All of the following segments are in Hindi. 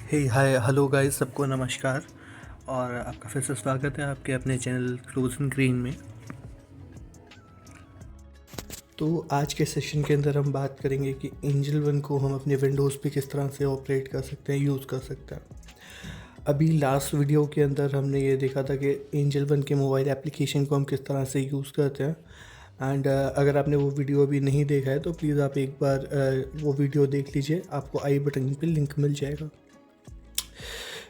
हे हाय हेलो गाइस, सबको नमस्कार। और आपका फिर से स्वागत है आपके अपने चैनल क्लोज इन ग्रीन में। तो आज के सेशन के अंदर हम बात करेंगे कि एंजल वन को हम अपने विंडोज़ पे किस तरह से ऑपरेट कर सकते हैं, यूज़ कर सकते हैं। अभी लास्ट वीडियो के अंदर हमने ये देखा था कि एंजल वन के मोबाइल एप्लीकेशन को हम किस तरह से यूज़ करते हैं। एंड अगर आपने वो वीडियो अभी नहीं देखा है तो प्लीज़ आप एक बार वो वीडियो देख लीजिए, आपको आई बटन पे लिंक मिल जाएगा।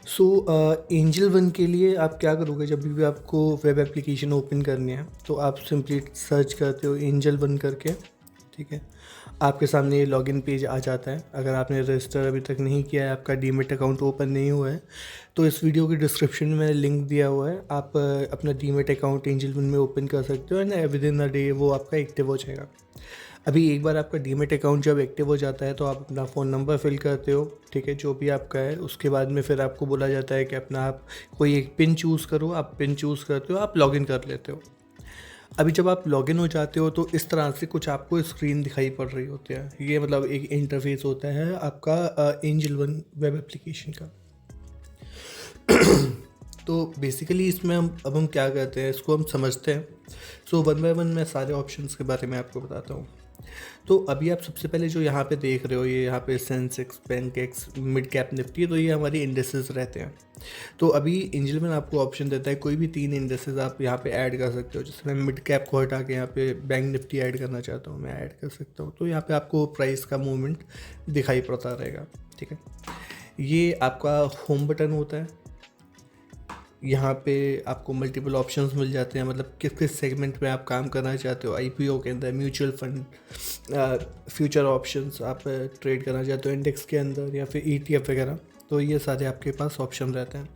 सो एंजल वन के लिए आप क्या करोगे, जब भी आपको वेब एप्लीकेशन ओपन करनी है तो आप सिंपली सर्च करते हो एंजल वन करके। ठीक है, आपके सामने ये लॉगिन पेज आ जाता है। अगर आपने रजिस्टर अभी तक नहीं किया है, आपका डीमेट अकाउंट ओपन नहीं हुआ है, तो इस वीडियो के डिस्क्रिप्शन में मैंने लिंक दिया हुआ है। आप अपना डीमेट अकाउंट एंजल वन में ओपन कर सकते हो and with in the day वो आपका एक्टिव हो जाएगा। अभी एक बार आपका डीमेट अकाउंट जब एक्टिव हो जाता है तो आप अपना फ़ोन नंबर फिल करते हो, ठीक है, जो भी आपका है। उसके बाद में फिर आपको बोला जाता है कि अपना आप कोई एक पिन चूज़ करो। आप पिन चूज़ करते हो, आप लॉगिन कर लेते हो। अभी जब आप लॉगिन हो जाते हो तो इस तरह से कुछ आपको स्क्रीन दिखाई पड़ रही होती है। ये मतलब एक इंटरफेस होता है आपका एंजल वन वेब एप्लीकेशन का। तो बेसिकली इसमें हम क्या करते हैं, इसको हम समझते हैं। सो वन बाय वन मैं सारे ऑप्शंस के बारे में आपको बताता हूँ। तो अभी आप सबसे पहले जो यहाँ पे देख रहे हो, ये यहाँ पे Sensex, Bankex, mid cap Nifty, तो ये हमारी इंडेसेस रहते हैं। तो अभी एंजल मैन आपको ऑप्शन देता है कोई भी 3 इंडेसेस आप यहाँ पे ऐड कर सकते हो। जैसे मैं मिड कैप को हटा के यहाँ पे बैंक निफ्टी ऐड करना चाहता हूँ, मैं ऐड कर सकता हूँ। तो यहाँ पे आपको प्राइस का मूवमेंट दिखाई पड़ता रहेगा। ठीक है, ये आपका होम बटन होता है। यहाँ पे आपको मल्टीपल ऑप्शंस मिल जाते हैं, मतलब किस किस सेगमेंट में आप काम करना चाहते हो। आईपीओ के अंदर, म्यूचुअल फंड, फ्यूचर ऑप्शंस आप ट्रेड करना चाहते हो इंडेक्स के अंदर, या फिर ईटीएफ वगैरह। तो ये सारे आपके पास ऑप्शन रहते हैं।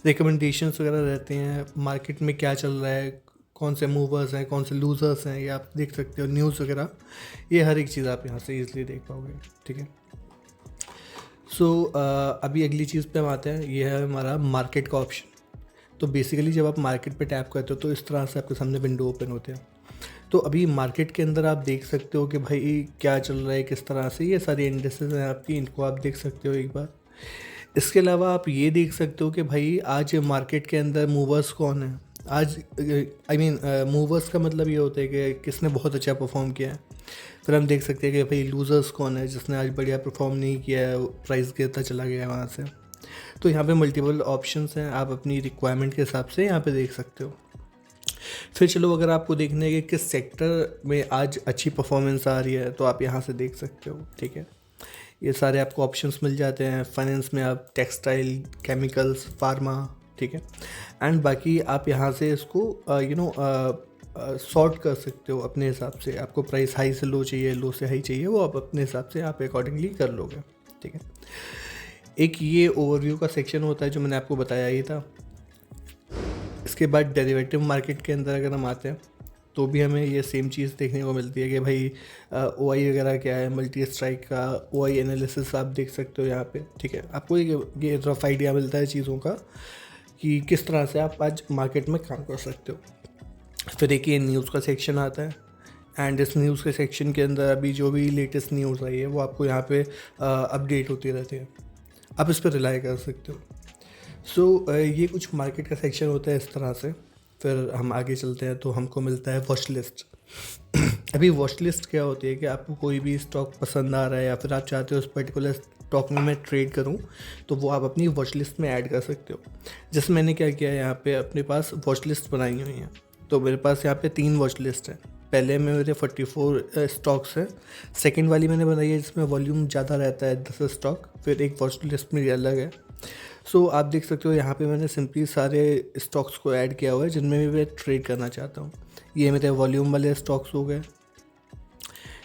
रिकमेंडेशंस वगैरह रहते हैं, मार्केट में क्या चल रहा है, कौन से मूवर्स हैं, कौन से लूजर्स हैं, ये आप देख सकते हो। न्यूज़ वगैरह, ये हर एक चीज़ आप यहाँ से ईजिली देख पाओगे। ठीक है, सो अभी अगली चीज़ पे हम आते हैं। ये है हमारा मार्केट का ऑप्शन। तो बेसिकली जब आप मार्केट पे टैप करते हो तो इस तरह से आपके सामने विंडो ओपन होते हैं। तो अभी मार्केट के अंदर आप देख सकते हो कि भाई क्या चल रहा है, किस तरह से। ये सारी इंडेसेस हैं आपकी, इनको आप देख सकते हो एक बार। इसके अलावा आप ये देख सकते हो कि भाई आज मार्केट के अंदर मूवर्स कौन है। आज मूवर्स का मतलब ये होता है कि किसने बहुत अच्छा परफॉर्म किया है। फिर हम देख सकते हैं कि भाई लूज़र्स कौन है, जिसने आज बढ़िया परफॉर्म नहीं किया है, प्राइस गिरता चला गया है वहाँ से। तो यहाँ पे मल्टीपल ऑप्शंस हैं, आप अपनी रिक्वायरमेंट के हिसाब से यहाँ पे देख सकते हो। फिर चलो, अगर आपको देखना है कि किस सेक्टर में आज अच्छी परफॉर्मेंस आ रही है तो आप यहाँ से देख सकते हो। ठीक है, ये सारे आपको ऑप्शंस मिल जाते हैं। फाइनेंस में आप टेक्सटाइल, केमिकल्स, फार्मा, ठीक है। एंड बाकी आप यहाँ से इसको सॉर्ट कर सकते हो अपने हिसाब से। आपको प्राइस हाई से लो चाहिए, लो से हाई चाहिए, वो आप अपने हिसाब से आप अकॉर्डिंगली कर लोगे। ठीक है, एक ये ओवरव्यू का सेक्शन होता है जो मैंने आपको बताया ही था। इसके बाद डेरिवेटिव मार्केट के अंदर अगर हम आते हैं तो भी हमें ये सेम चीज़ देखने को मिलती है कि भाई ओआई वगैरह क्या है। मल्टी स्ट्राइक का ओआई एनालिसिस आप देख सकते हो यहाँ पे। ठीक है, आपको ये रफ आइडिया मिलता है चीज़ों का कि किस तरह से आप आज मार्केट में काम कर सकते हो। फिर एक ये न्यूज़ का सेक्शन आता है एंड इस न्यूज़ के सेक्शन के अंदर अभी जो भी लेटेस्ट न्यूज़ आई है वो आपको यहाँ पे अपडेट होती रहती है, आप इस पर रिलाई कर सकते हो। सो ये कुछ मार्केट का सेक्शन होता है इस तरह से। फिर हम आगे चलते हैं तो हमको मिलता है वॉच लिस्ट। अभी वॉच लिस्ट क्या होती है कि आपको कोई भी स्टॉक पसंद आ रहा है या फिर आप चाहते हो उस पर्टिकुलर स्टॉक में मैं ट्रेड करूं, तो वो आप अपनी वॉच लिस्ट में ऐड कर सकते हो। जैसे मैंने क्या किया है, यहाँ पे अपने पास वॉच लिस्ट बनाई हुई है। तो मेरे पास यहाँ पे 3 वॉच लिस्ट है। पहले में मेरे 44 स्टॉक्स हैं। सेकंड वाली मैंने बनाई है जिसमें वॉल्यूम ज़्यादा रहता है, 10 स्टॉक। फिर एक वॉच लिस्ट मेरी अलग है। सो आप देख सकते हो यहाँ पे मैंने सिंपली सारे स्टॉक्स को ऐड किया हुआ है जिनमें भी मैं ट्रेड करना चाहता हूँ। ये मेरे वॉल्यूम वाले स्टॉक्स हो गए,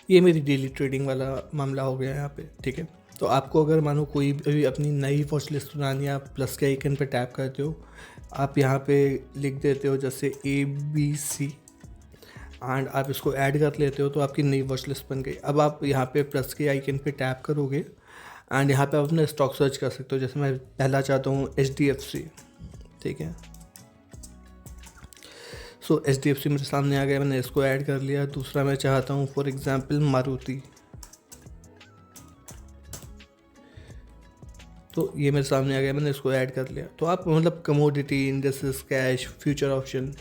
ये मेरी डेली ट्रेडिंग वाला मामला हो गया यहाँ पे। ठीक है, तो आपको अगर मानो कोई भी अपनी नई वॉच लिस्ट बनानी है, आप प्लस के आइकन पे टैप करते हो, आप यहाँ पे लिख देते हो जैसे ABC एंड आप इसको ऐड कर लेते हो तो आपकी नई वॉच लिस्ट बन गई। अब आप यहाँ पे प्लस के आइकन पे टैप करोगे एंड यहाँ पे आप अपना स्टॉक सर्च कर सकते हो। जैसे मैं पहला चाहता हूँ HDFC। ठीक है, सो HDFC मेरे सामने आ गया, मैंने इसको ऐड कर लिया। दूसरा मैं चाहता हूँ फॉर एग्जांपल मारुति। तो ये मेरे सामने आ गया, मैंने इसको ऐड कर लिया। तो आप मतलब commodity, indexes, cash, future option,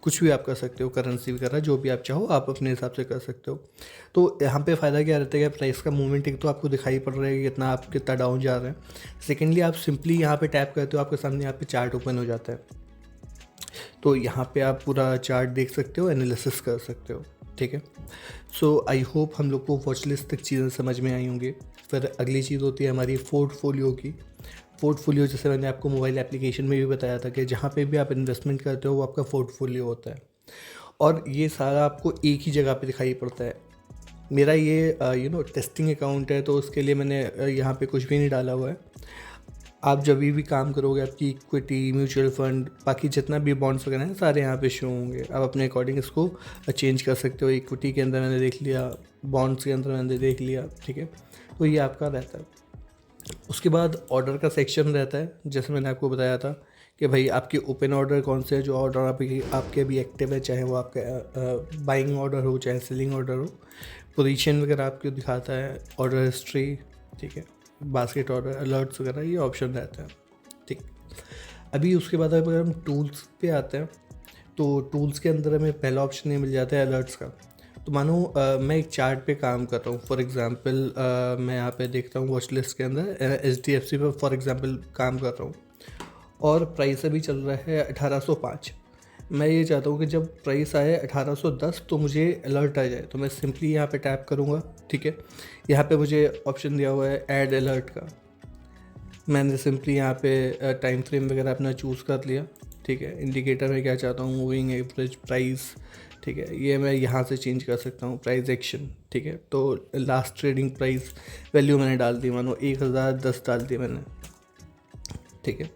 कुछ भी आप कर सकते हो, करेंसी वगैरह जो भी आप चाहो आप अपने हिसाब से कर सकते हो। तो यहाँ पे फ़ायदा क्या रहता है कि प्राइस का मूवमेंट एक तो आपको दिखाई पड़ रहा है कि कितना आप कितना डाउन जा रहे हैं। सेकेंडली आप सिंपली यहाँ पे टैप करते हो, आपके सामने यहाँ पे चार्ट ओपन हो जाता है। तो यहाँ पे आप पूरा चार्ट देख सकते हो, एनालिसिस कर सकते हो, ठीक है। सो आई होप हम लोग को वॉच लिस्ट तक चीज़ें समझ में आई होंगी। फिर अगली चीज़ होती है हमारी पोर्टफोलियो की। पोर्टफोलियो जैसे मैंने आपको मोबाइल एप्लीकेशन में भी बताया था कि जहाँ पे भी आप इन्वेस्टमेंट करते हो वो आपका पोर्टफोलियो होता है, और ये सारा आपको एक ही जगह पे दिखाई पड़ता है। मेरा ये टेस्टिंग अकाउंट है, तो उसके लिए मैंने यहाँ पे कुछ भी नहीं डाला हुआ है। आप जब भी काम करोगे आपकी इक्विटी, म्यूचुअल फंड, बाकी जितना भी बॉन्ड्स वगैरह हैं सारे यहाँ पे शो होंगे। आप अपने अकॉर्डिंग इसको चेंज कर सकते हो। इक्विटी के अंदर मैंने देख लिया, बॉन्ड्स के अंदर मैंने देख लिया, ठीक है। तो ये आपका रहता है। उसके बाद ऑर्डर का सेक्शन रहता है, जैसे मैंने आपको बताया था कि भाई आपके ओपन ऑर्डर कौन से हैं, जो ऑर्डर आपके अभी एक्टिव है, चाहे वो आपका बाइंग ऑर्डर हो चाहे सेलिंग ऑर्डर हो। पोजीशन वगैरह आपको दिखाता है, ऑर्डर हिस्ट्री, ठीक है, बास्केट ऑर्डर, अलर्ट्स वगैरह, ये ऑप्शन रहता है, ठीक। अभी उसके बाद अगर हम टूल्स पे आते हैं, तो टूल्स के अंदर हमें पहला ऑप्शन ये मिल जाता है अलर्ट्स का। तो मानो मैं एक चार्ट पे काम कर रहा हूँ, फॉर एग्जांपल मैं यहाँ पे देखता हूँ वॉच लिस्ट के अंदर HDFC पे फॉर एग्जांपल काम कर रहा हूँ, और प्राइस अभी चल रहा है 1805। मैं ये चाहता हूँ कि जब प्राइस आए 1810 तो मुझे अलर्ट आ जाए। तो मैं सिंपली यहाँ पे टैप करूँगा, ठीक है। यहाँ पे मुझे ऑप्शन दिया हुआ है ऐड अलर्ट का। मैंने सिंपली यहाँ पे टाइम फ्रेम वगैरह अपना चूज़ कर लिया, ठीक है। इंडिकेटर में क्या चाहता हूँ, मूविंग एवरेज प्राइस, ठीक है, ये मैं यहाँ से चेंज कर सकता हूँ। प्राइस एक्शन, ठीक है। तो लास्ट ट्रेडिंग प्राइस वैल्यू मैंने डाल दी, मानो 1010 डाल दी मैंने, ठीक है।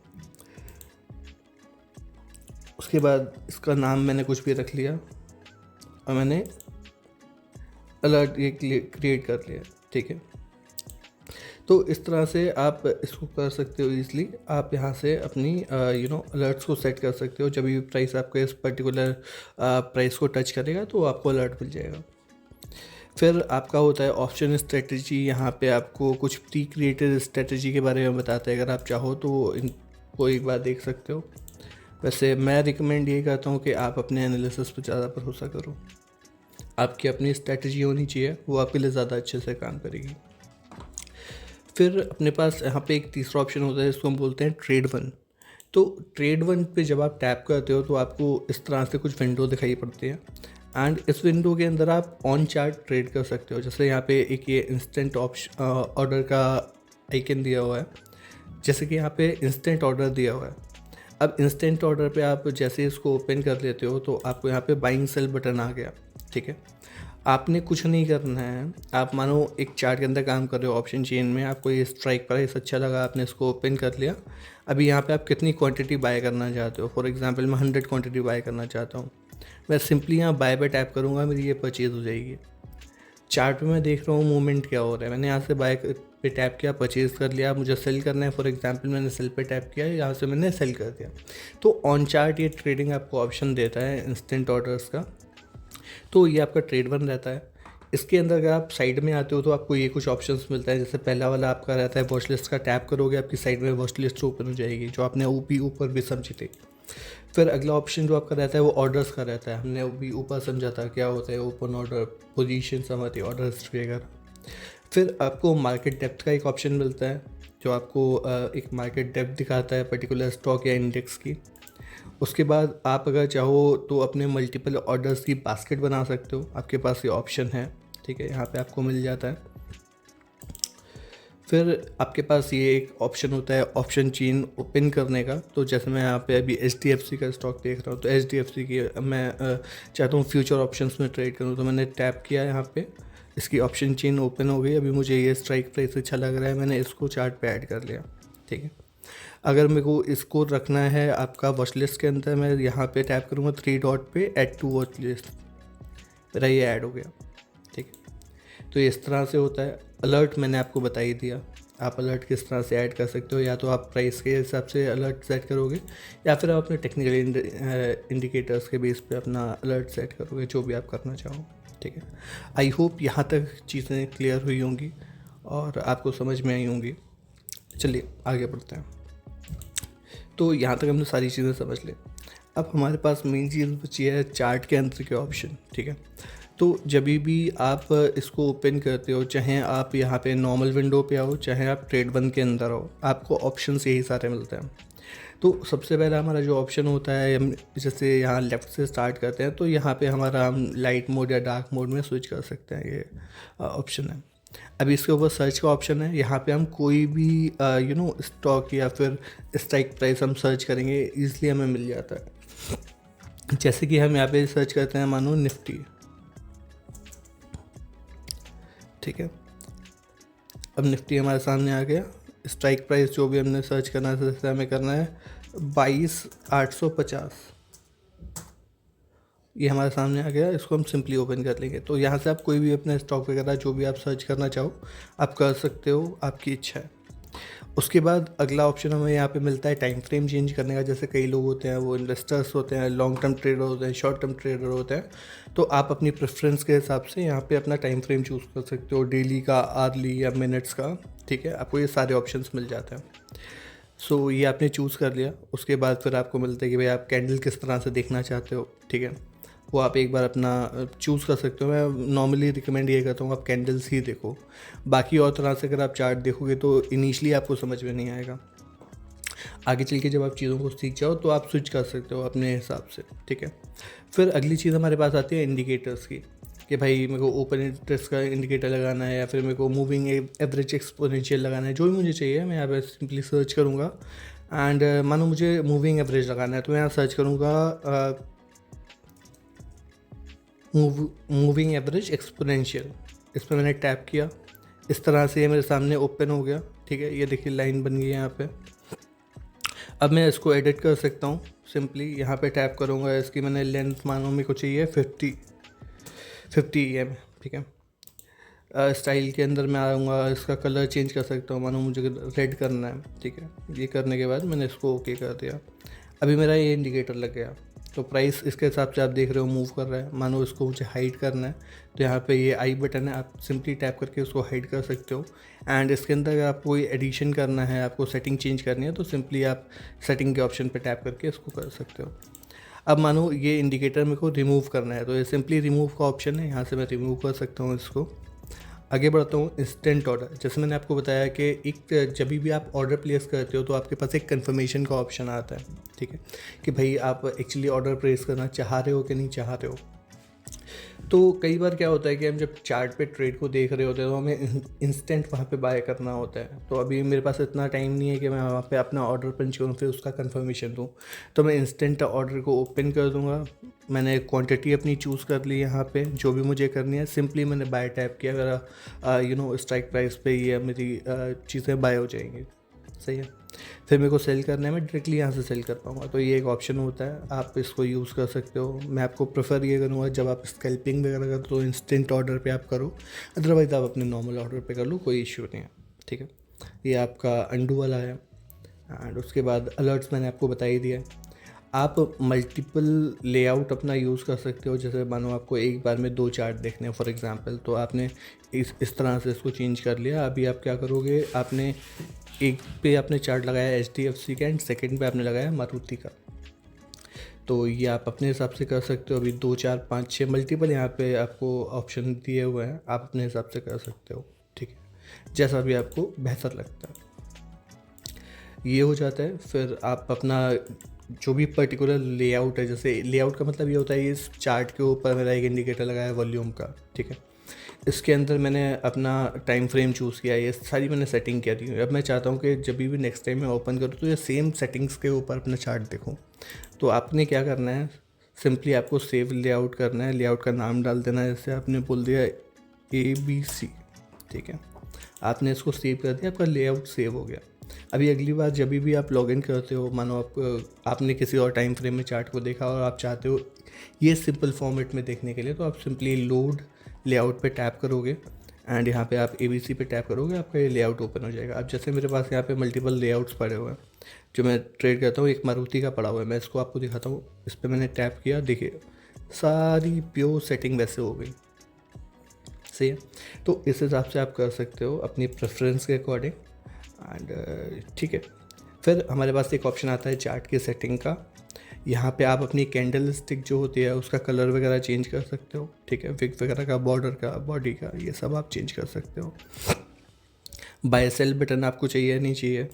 उसके बाद इसका नाम मैंने कुछ भी रख लिया और मैंने अलर्ट ये क्रिएट कर लिया, ठीक है। तो इस तरह से आप इसको कर सकते हो ईज़िली। आप यहाँ से अपनी अलर्ट्स को सेट कर सकते हो। जब भी प्राइस आपका इस पर्टिकुलर प्राइस को टच करेगा तो आपको अलर्ट मिल जाएगा। फिर आपका होता है ऑप्शन स्ट्रेटजी। यहाँ पे आपको कुछ प्री क्रिएटेड स्ट्रेटजी के बारे में बताता है, अगर आप चाहो तो इनको एक बार देख सकते हो। वैसे मैं रिकमेंड ये करता हूँ कि आप अपने एनालिसिस पर ज़्यादा भरोसा करो। आपकी अपनी स्ट्रेटजी होनी चाहिए, वो आपके लिए ज़्यादा अच्छे से काम करेगी। फिर अपने पास यहाँ पे एक तीसरा ऑप्शन होता है, जिसको हम बोलते हैं ट्रेड वन। तो ट्रेड वन पे जब आप टैप करते हो तो आपको इस तरह से कुछ विंडो दिखाई पड़ती है, एंड इस विंडो के अंदर आप ऑन चार्ट ट्रेड कर सकते हो। जैसे यहाँ पे एक ये इंस्टेंट ऑर्डर का आइकन दिया हुआ है, जैसे कि यहाँ पे इंस्टेंट ऑर्डर दिया हुआ है। अब इंस्टेंट ऑर्डर पे आप जैसे इसको ओपन कर लेते हो तो आपको यहाँ पे बाइंग सेल बटन आ गया, ठीक है। आपने कुछ नहीं करना है। आप मानो एक चार्ट के अंदर काम कर रहे हो, ऑप्शन चेन में आपको ये स्ट्राइक प्राइस अच्छा लगा, आपने इसको ओपन कर लिया। अभी यहाँ पे आप कितनी क्वांटिटी बाय करना चाहते हो, फॉर एग्जांपल मैं 100 क्वांटिटी बाय करना चाहता हूँ। मैं सिंपली यहाँ बाय पे टैप करूँगा, मेरी ये परचेज़ हो जाएगी। चार्ट पे मैं देख रहा हूँ मूवमेंट क्या हो रहा है। मैंने यहाँ से बाय पे टैप किया, परचेज़ कर लिया। मुझे सेल करना है, फॉर एग्जांपल मैंने सेल पे टैप किया, यहाँ से मैंने सेल कर दिया। तो ऑन चार्ट ये ट्रेडिंग आपको ऑप्शन देता है इंस्टेंट ऑर्डर्स का। तो ये आपका ट्रेड वन रहता है। इसके अंदर अगर आप साइड में आते हो तो आपको ये कुछ ऑप्शंस मिलता है। जैसे पहला वाला आपका रहता है वॉच लिस्ट का। टैप करोगे आपकी साइड में वॉच लिस्ट ओपन हो जाएगी, जो आपने ऊपर भी समझी थी। फिर अगला ऑप्शन जो आपका रहता है वो ऑर्डर्स का रहता है। हमने अभी ऊपर समझा था क्या होता है ओपन ऑर्डर, पोजीशन समझती, ऑर्डर हिस्ट्री वगैरह। फिर आपको मार्केट डेप्थ का एक ऑप्शन मिलता है, जो आपको एक मार्केट डेप्थ दिखाता है पर्टिकुलर स्टॉक या इंडेक्स की। उसके बाद आप अगर चाहो तो अपने मल्टीपल ऑर्डर्स की बास्केट बना सकते हो, आपके पास ये ऑप्शन है, ठीक है, यहाँ पे आपको मिल जाता है। फिर आपके पास ये एक ऑप्शन होता है ऑप्शन चेन ओपन करने का। तो जैसे मैं यहाँ पे अभी HDFC का स्टॉक देख रहा हूँ, तो HDFC की मैं चाहता हूँ फ्यूचर ऑप्शंस में ट्रेड करूँ, तो मैंने टैप किया, यहाँ पे इसकी ऑप्शन चेन ओपन हो गई। अभी मुझे ये स्ट्राइक प्राइस अच्छा लग रहा है, मैंने इसको चार्ट पे ऐड कर लिया, ठीक है। अगर मेरे को इसको रखना है आपका वॉच लिस्ट के अंदर, मैं यहाँ पे टैप करूँगा 3 डॉट पे ऐड टू वॉच लिस्ट, मेरा ये ऐड हो गया, ठीक है। तो इस तरह से होता है। अलर्ट मैंने आपको बता ही दिया, आप अलर्ट किस तरह से ऐड कर सकते हो। या तो आप प्राइस के हिसाब से अलर्ट सेट करोगे, या फिर आप अपने टेक्निकल इंडिकेटर्स के बेस पे अपना अलर्ट सेट करोगे, जो भी आप करना चाहो, ठीक है। आई होप यहाँ तक चीज़ें क्लियर हुई होंगी और आपको समझ में आई होंगी। चलिए आगे बढ़ते हैं। तो यहाँ तक हमने सारी चीज़ें समझ ली। अब हमारे पास मेन चीज़ बची है चार्ट के अंदर के ऑप्शन, ठीक है। तो जब भी आप इसको ओपन करते हो, चाहे आप यहाँ पे नॉर्मल विंडो पे आओ, चाहे आप ट्रेड वन के अंदर आओ, आपको ऑप्शंस यही सारे मिलते हैं। तो सबसे पहला हमारा जो ऑप्शन होता है, हम जैसे यहाँ लेफ़्ट से स्टार्ट करते हैं, तो यहाँ पे हमारा हम लाइट मोड या डार्क मोड में स्विच कर सकते हैं, ये ऑप्शन है। अभी इसके ऊपर सर्च का ऑप्शन है, यहाँ पे हम कोई भी स्टॉक या फिर स्ट्राइक प्राइस हम सर्च करेंगे, ईजिली हमें मिल जाता है। जैसे कि हम यहाँ पे सर्च करते हैं, मानो निफ्टी, ठीक है। अब निफ्टी हमारे सामने आ गया। स्ट्राइक प्राइस जो भी हमने सर्च करना है, जैसे हमें करना है 22,850, ये हमारे सामने आ गया। इसको हम सिंपली ओपन कर लेंगे। तो यहाँ से आप कोई भी अपना स्टॉक वगैरह जो भी आप सर्च करना चाहो आप कर सकते हो, आपकी इच्छा है। उसके बाद अगला ऑप्शन हमें यहाँ पे मिलता है टाइम फ्रेम चेंज करने का। जैसे कई लोग होते हैं, वो इन्वेस्टर्स होते हैं, लॉन्ग टर्म ट्रेडर होते हैं, शॉर्ट टर्म ट्रेडर होते हैं। तो आप अपनी प्रेफरेंस के हिसाब से यहाँ पे अपना टाइम फ्रेम चूज़ कर सकते हो, डेली का, आवर्ली या मिनट्स का, ठीक है। आपको ये सारे ऑप्शंस मिल जाते हैं। सो ये आपने चूज़ कर लिया। उसके बाद फिर आपको मिलता है कि भाई आप कैंडल किस तरह से देखना चाहते हो, ठीक है। वो आप एक बार अपना चूज़ कर सकते हो। मैं नॉर्मली रिकमेंड ये करता हूँ आप कैंडल्स ही देखो। बाकी और तरह से अगर आप चार्ट देखोगे तो इनिशियली आपको समझ में नहीं आएगा। आगे चल के जब आप चीज़ों को सीख जाओ तो आप स्विच कर सकते हो अपने हिसाब से, ठीक है। फिर अगली चीज़ हमारे पास आती है इंडिकेटर्स की, कि भाई मेरे को ओपन इंटरेस्ट का इंडिकेटर लगाना है या फिर मेरे को मूविंग एवरेज एक्सपोनेंशियल लगाना है, जो भी मुझे चाहिए मैं यहाँ पर सिंपली सर्च करूँगा। एंड मानो मुझे मूविंग एवरेज लगाना है, तो मैं यहाँ सर्च करूँगा मूविंग एवरेज एक्सपोनेंशियल। इस पर मैंने टैप किया, इस तरह से ये मेरे सामने ओपन हो गया, ठीक है। ये देखिए लाइन बन गई है यहाँ पे। अब मैं इसको एडिट कर सकता हूँ सिंपली। यहाँ पे टैप करूँगा, इसकी मैंने लेंथ मानो मेरे को चाहिए 50 EM, ठीक है। स्टाइल के अंदर मैं आऊँगा, इसका कलर चेंज कर सकता हूँ, मानो मुझे रेड करना है, ठीक है। ये करने के बाद मैंने इसको ओके कर दिया। अभी मेरा ये इंडिकेटर लग गया। तो प्राइस इसके हिसाब से आप देख रहे हो मूव कर रहा है। मानो इसको मुझे हाइड करना है, तो यहाँ पे ये आई बटन है, आप सिंपली टैप करके उसको हाइड कर सकते हो। एंड इसके अंदर अगर आपको कोई एडिशन करना है, आपको सेटिंग चेंज करनी है, तो सिंपली आप सेटिंग के ऑप्शन पे टैप करके इसको कर सकते हो। अब मानो ये इंडिकेटर मेरे को रिमूव करना है, तो ये सिंपली रिमूव का ऑप्शन है, यहाँ से मैं रिमूव कर सकता हूँ इसको। आगे बढ़ता हूँ, इंस्टेंट ऑर्डर। जैसे मैंने आपको बताया कि एक जब भी आप ऑर्डर प्लेस करते हो तो आपके पास एक कंफर्मेशन का ऑप्शन आता है, ठीक है, कि भाई आप एक्चुअली ऑर्डर प्लेस करना चाह रहे हो कि नहीं चाह रहे हो। तो कई बार क्या होता है कि हम जब चार्ट पे ट्रेड को देख रहे होते हैं तो हमें इंस्टेंट वहाँ पे बाय करना होता है। तो अभी मेरे पास इतना टाइम नहीं है कि मैं वहाँ पे अपना ऑर्डर पंच करूँ फिर उसका कंफर्मेशन दूँ। तो मैं इंस्टेंट ऑर्डर को ओपन कर दूँगा। मैंने क्वांटिटी अपनी चूज़ कर ली यहाँ पे, जो भी मुझे करनी है सिंपली मैंने बाय टैप किया, अगर स्ट्राइक प्राइस पे ये मेरी चीज़ें बाय हो जाएंगी, सही है। फिर मेरे को सेल करने में डायरेक्टली यहाँ से सेल कर पाऊँगा। तो ये एक ऑप्शन होता है, आप इसको यूज़ कर सकते हो। मैं आपको प्रेफर ये करूँगा जब आप स्कैल्पिंग वगैरह करो तो इंस्टेंट ऑर्डर पे आप करो, अदरवाइज़ आप अपने नॉर्मल ऑर्डर पे कर लो, कोई इश्यू नहीं है, ठीक है। ये आपका अंडू वाला है। एंड उसके बाद अलर्ट्स मैंने आपको बता ही दिया। आप मल्टीपल लेआउट अपना यूज़ कर सकते हो। जैसे मानो आपको एक बार में 2 चार्ट देखने हैं फॉर एग्जांपल, तो आपने इस तरह से इसको चेंज कर लिया। अभी आप क्या करोगे, आपने एक पे आपने चार्ट लगाया HDFC का एंड सेकंड पे आपने लगाया मारुति का। तो ये आप अपने हिसाब से कर सकते हो। अभी 2 4 5 6 मल्टीपल यहाँ पे आपको ऑप्शन दिए हुए हैं, आप अपने हिसाब से कर सकते हो, ठीक है, जैसा भी आपको बेहतर लगता है। ये हो जाता है। फिर आप अपना जो भी पर्टिकुलर लेआउट है, जैसे लेआउट का मतलब ये होता है इस चार्ट के ऊपर मेरा एक इंडिकेटर लगा है वॉल्यूम का, ठीक है। इसके अंदर मैंने अपना टाइम फ्रेम चूज़ किया, ये सारी मैंने सेटिंग किया थी। अब मैं चाहता हूँ कि जब भी नेक्स्ट टाइम मैं ओपन करूँ तो ये सेम सेटिंग्स के ऊपर अपना चार्ट देखूँ। तो आपने क्या करना है, सिंपली आपको सेव लेआउट करना है। लेआउट का नाम डाल देना है, जैसे आपने बोल दिया ABC, ठीक है। आपने इसको सेव कर दिया, आपका लेआउट सेव हो गया। अभी अगली बार जब भी आप लॉगिन करते हो, मानो आपने किसी और टाइम फ्रेम में चार्ट को देखा और आप चाहते हो ये सिंपल फॉर्मेट में देखने के लिए, तो आप सिंपली लोड लेआउट पे टैप करोगे एंड यहाँ पे आप ABC पे टैप करोगे, आपका ये लेआउट ओपन हो जाएगा। अब जैसे मेरे पास यहाँ पे मल्टीपल लेआउट्स पड़े हुए हैं जो मैं ट्रेड करता हूँ, एक मारुति का पड़ा हुआ है, मैं इसको आपको दिखाता हूँ। इस पर मैंने टैप किया, देखिए सारी प्योर सेटिंग वैसे हो गई, सही है। तो इस हिसाब से आप कर सकते हो अपनी प्रेफरेंस के अकॉर्डिंग। एंड ठीक है। फिर हमारे पास एक ऑप्शन आता है चार्ट की सेटिंग का। यहाँ पे आप अपनी कैंडल स्टिक जो होती है उसका कलर वगैरह चेंज कर सकते हो, ठीक है। विग वगैरह का, बॉर्डर का, बॉडी का, ये सब आप चेंज कर सकते हो। बाय सेल बटन आपको चाहिए नहीं चाहिए,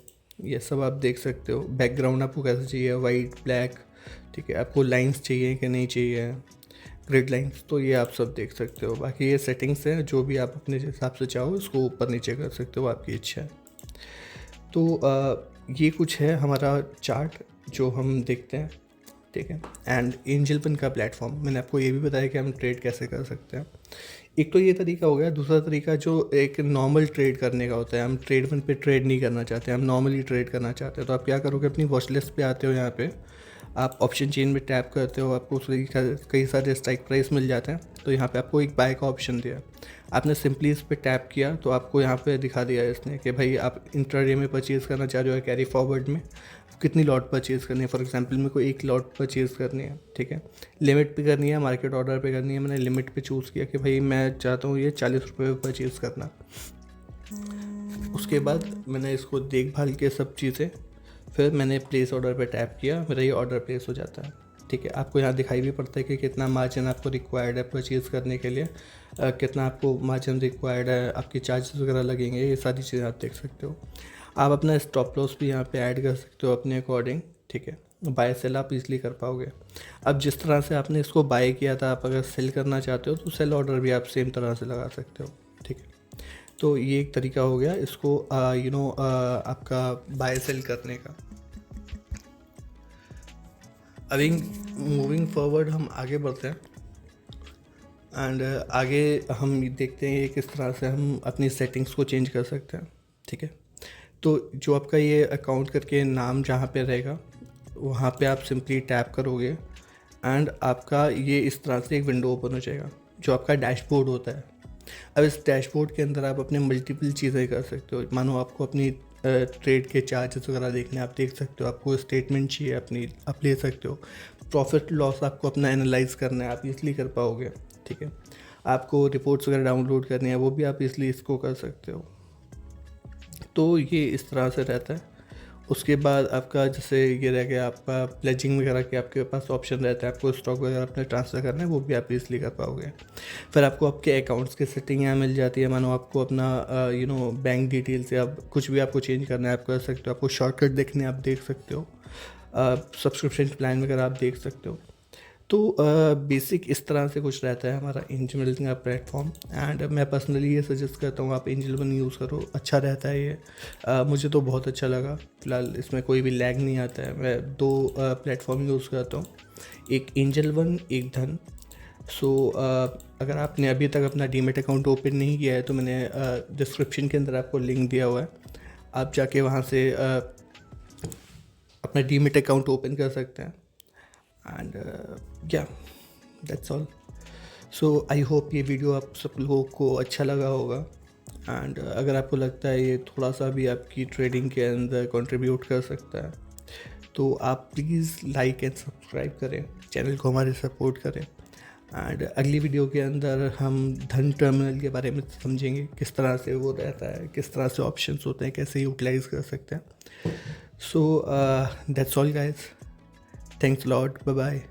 ये सब आप देख सकते हो। बैकग्राउंड आपको कैसा चाहिए, वाइट, ब्लैक, ठीक है। आपको लाइंस चाहिए कि नहीं चाहिए, ग्रिड लाइंस, तो ये आप सब देख सकते हो। बाकी ये सेटिंग्स हैं, जो भी आप अपने हिसाब से चाहो इसको ऊपर नीचे कर सकते हो, आपकी इच्छा है। तो ये कुछ है हमारा चार्ट जो हम देखते हैं, ठीक है। एंड एंजल वन का प्लेटफॉर्म, मैंने आपको ये भी बताया कि हम ट्रेड कैसे कर सकते हैं। एक तो ये तरीका हो गया। दूसरा तरीका जो एक नॉर्मल ट्रेड करने का होता है, हम ट्रेड वन पे ट्रेड नहीं करना चाहते, हम नॉर्मली ट्रेड करना चाहते हैं, तो आप क्या करोगे, अपनी वॉच लिस्ट पे आते हो, यहाँ पे आप ऑप्शन चेन में टैप करते हो, आपको कई सारे स्ट्राइक प्राइस मिल जाते हैं। तो यहाँ पे आपको एक बाय का ऑप्शन दिया, आपने सिंपली इस पर टैप किया तो आपको यहाँ पे दिखा दिया है इसने कि भाई आप इंट्राडे में परचेज़ करना चाह रहे हो, कैरी फॉरवर्ड में कितनी लॉट परचेज़ करनी है। फॉर एग्जांपल मेरे को 1 लॉट परचेज़ करनी है, ठीक है। लिमिट पे करनी है, मार्केट ऑर्डर पे करनी है। मैंने लिमिट पे चूज़ किया कि भाई मैं चाहता हूँ ये 40 रुपये में परचेज़ करना। उसके बाद मैंने इसको देखभाल के सब चीज़ें, फिर मैंने प्लेस ऑर्डर पे टैप किया, मेरा ये ऑर्डर प्लेस हो जाता है, ठीक है। आपको यहाँ दिखाई भी पड़ता है कि कितना मार्जिन आपको रिक्वायर्ड है परचेज़ करने के लिए, कितना आपको मार्जिन रिक्वायर्ड है, आपके चार्जेस वगैरह लगेंगे, ये सारी चीज़ें आप देख सकते हो। आप अपना स्टॉप लॉस भी यहाँ पे ऐड कर सकते हो अपने अकॉर्डिंग, ठीक है। बाय सेल आप इजीली कर पाओगे। अब जिस तरह से आपने इसको बाय किया था, आप अगर सेल करना चाहते हो तो सेल ऑर्डर भी आप सेम तरह से लगा सकते हो, ठीक है। तो ये एक तरीका हो गया इसको आपका बाय सेल करने का। अभी मूविंग फॉरवर्ड हम आगे बढ़ते हैं एंड आगे हम देखते हैं किस तरह से हम अपनी सेटिंग्स को चेंज कर सकते हैं, ठीक है। तो जो आपका ये अकाउंट करके नाम जहाँ पे रहेगा वहाँ पे आप सिंपली टैप करोगे एंड आपका ये इस तरह से एक विंडो ओपन हो जाएगा जो आपका डैशबोर्ड होता है। अब इस डैशबोर्ड के अंदर आप अपने मल्टीपल चीज़ें कर सकते हो। मानो आपको अपनी ट्रेड के चार्जेस वगैरह देखने, आप देख सकते हो। आपको स्टेटमेंट चाहिए अपनी, आप ले सकते हो। प्रॉफिट लॉस आपको अपना एनालाइज करना है, आप इसलिए कर पाओगे, ठीक है। आपको रिपोर्ट्स वगैरह डाउनलोड करनी है, वो भी आप इसलिए इसको कर सकते हो। तो ये इस तरह से रहता है। उसके बाद आपका जैसे ये रह गया आपका प्लेजिंग वगैरह के आपके पास ऑप्शन रहता है, आपको स्टॉक वगैरह अपने ट्रांसफ़र करना है, वो भी आप इसलिए कर पाओगे। फिर आपको आपके अकाउंट्स की सेटिंग यहाँ मिल जाती है। मानो आपको अपना बैंक डिटेल से आप कुछ भी आपको चेंज करना है, आप कर सकते हो। आपको शॉर्टकट देखने आप देख सकते हो, सब्सक्रिप्शन प्लान वगैरह आप देख सकते हो। तो बेसिक इस तरह से कुछ रहता है हमारा एंजल वन का प्लेटफॉर्म। एंड मैं पर्सनली ये सजेस्ट करता हूँ आप एंजल वन यूज़ करो, अच्छा रहता है ये। मुझे तो बहुत अच्छा लगा। फ़िलहाल इसमें कोई भी लैग नहीं आता है। मैं 2 प्लेटफॉर्म यूज़ करता हूँ, एक एंजल वन, एक धन। सो अगर आपने अभी तक अपना डीमेट अकाउंट ओपन नहीं किया है तो मैंने डिस्क्रिप्शन के अंदर आपको लिंक दिया हुआ है, आप जाके वहाँ से अपना डीमेट अकाउंट ओपन कर सकते हैं। एंड या that's all. So I hope ये वीडियो आप सब लोगों को अच्छा लगा होगा। एंड अगर आपको लगता है ये थोड़ा सा भी आपकी ट्रेडिंग के अंदर कंट्रीब्यूट कर सकता है तो आप प्लीज़ लाइक एंड सब्सक्राइब करें, चैनल को हमारे सपोर्ट करें। एंड अगली वीडियो के अंदर हम धन टर्मिनल के बारे में समझेंगे, किस तरह से वो रहता है, किस तरह से ऑप्शंस होते हैं, कैसे यूटिलाइज कर सकते हैं। So that's all guys, thanks lot, bye bye.